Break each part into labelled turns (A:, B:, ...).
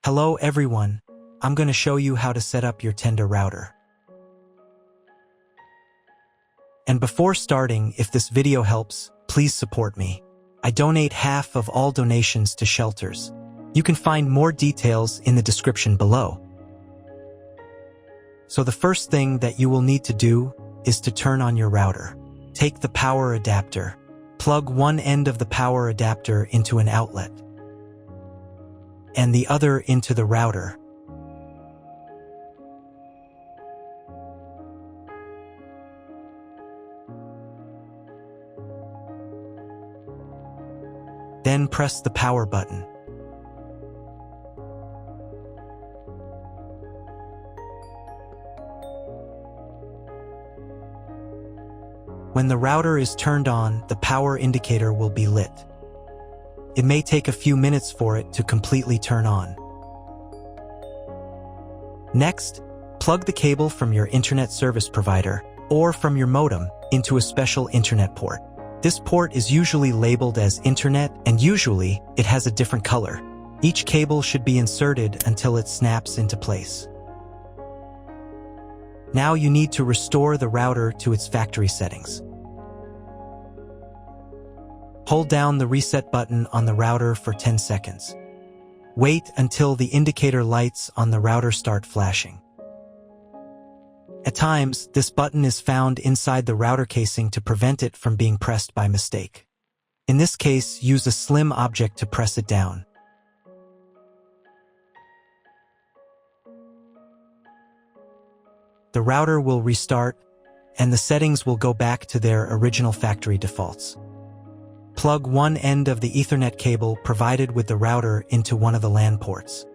A: Hello everyone, I'm going to show you how to set up your Tenda router. And before starting, if this video helps, please support me. I donate half of all donations to shelters. You can find more details in the description below. So the first thing that you will need to do is to turn on your router. Take the power adapter. Plug one end of the power adapter into an outlet and the other into the router. Then press the power button. When the router is turned on, the power indicator will be lit. It may take a few minutes for it to completely turn on. Next, plug the cable from your internet service provider or from your modem into a special internet port. This port is usually labeled as internet, and usually it has a different color. Each cable should be inserted until it snaps into place. Now you need to restore the router to its factory settings. Hold down the reset button on the router for 10 seconds. Wait until the indicator lights on the router start flashing. At times, this button is found inside the router casing to prevent it from being pressed by mistake. In this case, use a slim object to press it down. The router will restart, and the settings will go back to their original factory defaults. Plug one end of the Ethernet cable provided with the router into one of the LAN ports.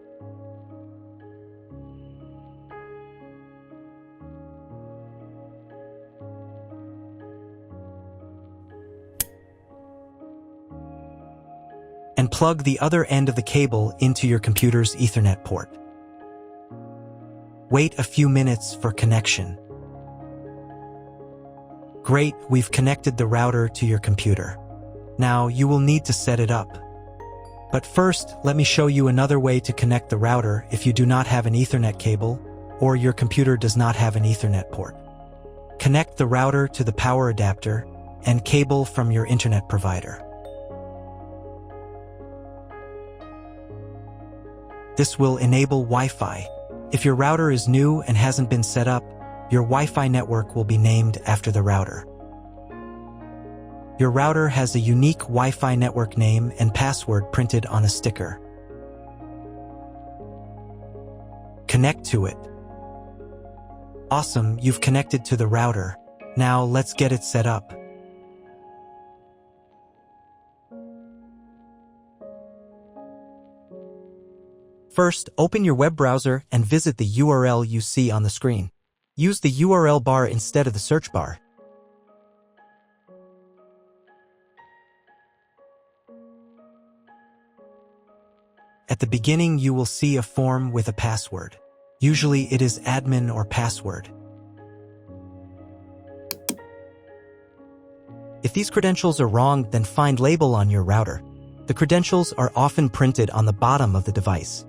A: And plug the other end of the cable into your computer's Ethernet port. Wait a few minutes for connection. Great, we've connected the router to your computer. Now you will need to set it up. But first, let me show you another way to connect the router if you do not have an Ethernet cable or your computer does not have an Ethernet port. Connect the router to the power adapter and cable from your internet provider. This will enable Wi-Fi. If your router is new and hasn't been set up, your Wi-Fi network will be named after the router. Your router has a unique Wi-Fi network name and password printed on a sticker. Connect to it. Awesome, you've connected to the router. Now let's get it set up. First, open your web browser and visit the URL you see on the screen. Use the URL bar instead of the search bar. At the beginning, you will see a form with a password. Usually it is admin or password. If these credentials are wrong, then find label on your router. The credentials are often printed on the bottom of the device.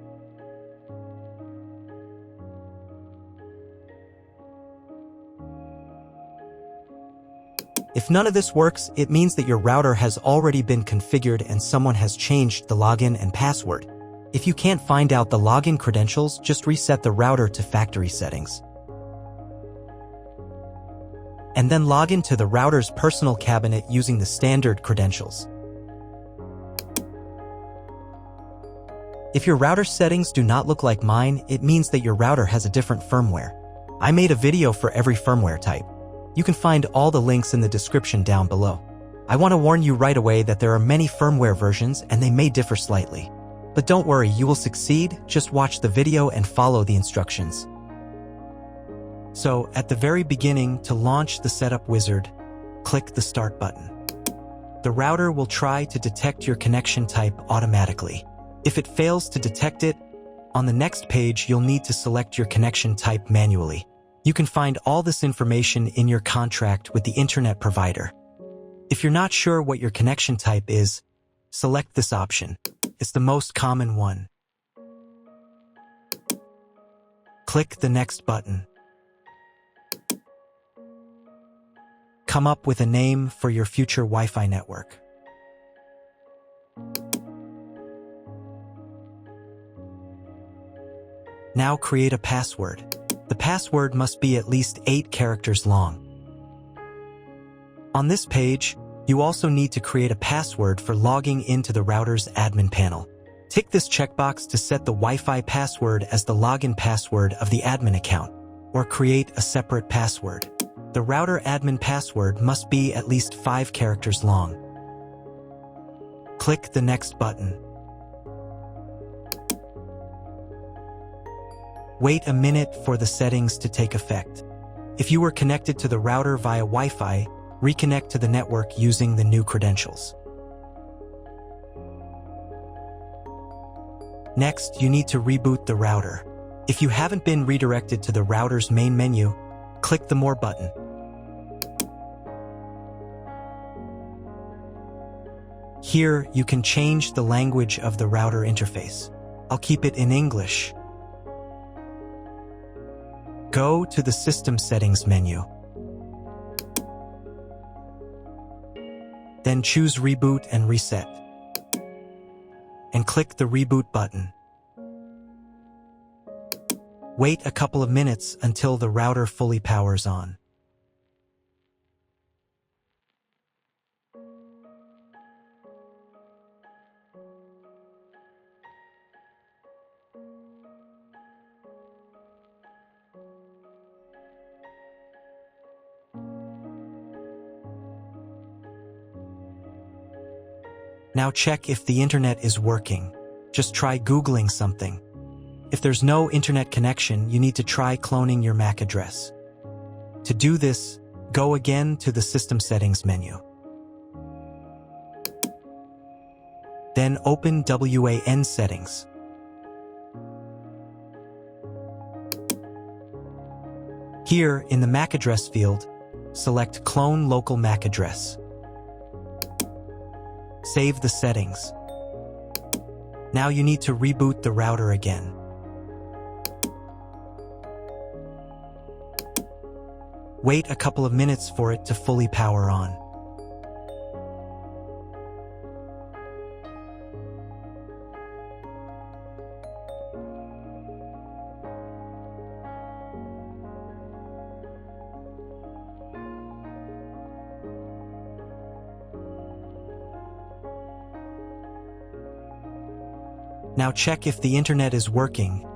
A: If none of this works, it means that your router has already been configured and someone has changed the login and password. If you can't find out the login credentials, just reset the router to factory settings. And then log into the router's personal cabinet using the standard credentials. If your router settings do not look like mine, it means that your router has a different firmware. I made a video for every firmware type. You can find all the links in the description down below. I want to warn you right away that there are many firmware versions and they may differ slightly. But don't worry, you will succeed, just watch the video and follow the instructions. So, at the very beginning, to launch the setup wizard, click the Start button. The router will try to detect your connection type automatically. If it fails to detect it, on the next page you'll need to select your connection type manually. You can find all this information in your contract with the internet provider. If you're not sure what your connection type is, select this option. It's the most common one. Click the Next button. Come up with a name for your future Wi-Fi network. Now create a password. The password must be at least 8 characters long. On this page, you also need to create a password for logging into the router's admin panel. Tick this checkbox to set the Wi-Fi password as the login password of the admin account, or create a separate password. The router admin password must be at least 5 characters long. Click the Next button. Wait a minute for the settings to take effect. If you were connected to the router via Wi-Fi, reconnect to the network using the new credentials. Next, you need to reboot the router. If you haven't been redirected to the router's main menu, click the More button. Here, you can change the language of the router interface. I'll keep it in English. Go to the System Settings menu. Then choose Reboot and Reset. And click the Reboot button. Wait a couple of minutes until the router fully powers on. Now check if the internet is working. Just try Googling something. If there's no internet connection, you need to try cloning your MAC address. To do this, go again to the System Settings menu. Then open WAN Settings. Here, in the MAC address field, select Clone Local MAC Address. Save the settings. Now you need to reboot the router again. Wait a couple of minutes for it to fully power on. Now check if the internet is working.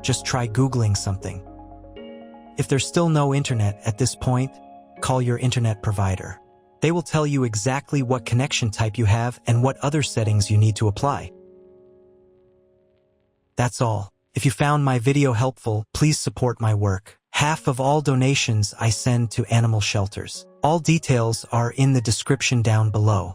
A: Just try Googling something. If there's still no internet at this point, call your internet provider. They will tell you exactly what connection type you have and what other settings you need to apply. That's all. If you found my video helpful, please support my work. Half of all donations I send to animal shelters. All details are in the description down below.